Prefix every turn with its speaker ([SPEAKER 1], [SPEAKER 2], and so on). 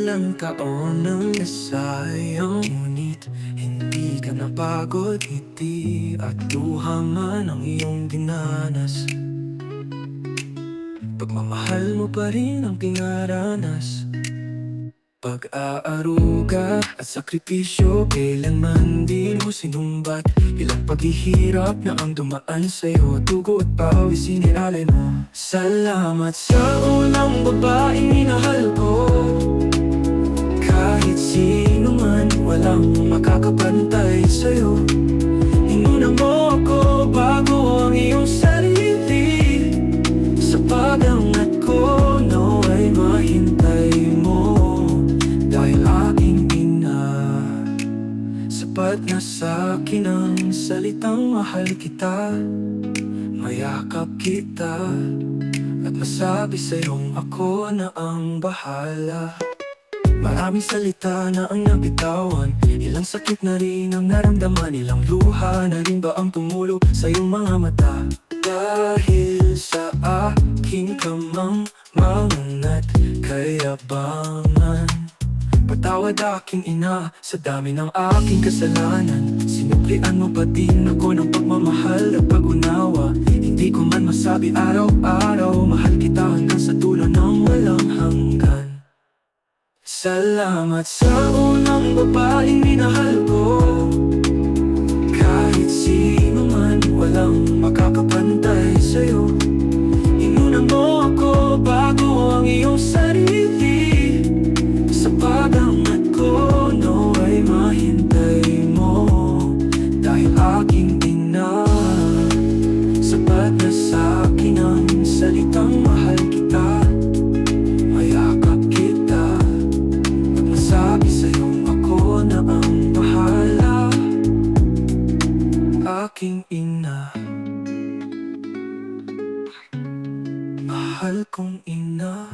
[SPEAKER 1] ilang taon nang nasayang, ngunit hindi ka napagod, ngiti at luha man ang iyong dinanas. Pagmamahal mo pa rin ang pinaranas. Pag-aaruga at sakripisyo, kailanman di mo sinumbat. Ilang paghihirap na ang dumaan sa'yo, dugo at pawis inilalay mo. Salamat sa unang babaeng minahal ko. Kahit sino man, walang makakapantay sa'yo. Inuna mo ako bago ang iyong sarili. Sa pagangat ko, nawa'y mahintay mo. Dahil aking ina, sapat na sa'kin ang salitang mahal kita. Mayakap kita at masabi sa'yong ako na ang bahala. Maraming salita na ang nabitawan, ilang sakit na rin ang naramdaman, ilang luha na rin ba ang tumulo sa iyong mga mata. Dahil sa aking kamangmangan at kayabangan, patawad aking ina sa dami ng aking kasalanan. Sinuklian mo pa din ako ng pagmamahal at pag-unawa. Hindi ko man masabi araw-araw, mahal kita hanggang sa dulo ng walang hanggan. Salamat sa unang babaeng minahal ko. Kahit sino man, walang makakapantay sa'yo. Inuna mo ako bago ang iyong sarili. Sa pagangat ko, nawa'y mahintay mo. Dahil aking ina, sapat na sa'kin ang salitang mahal kita. Mayakap kita at masabi sa'yong ako na ang bahala. Aking ina, mahal kong ina.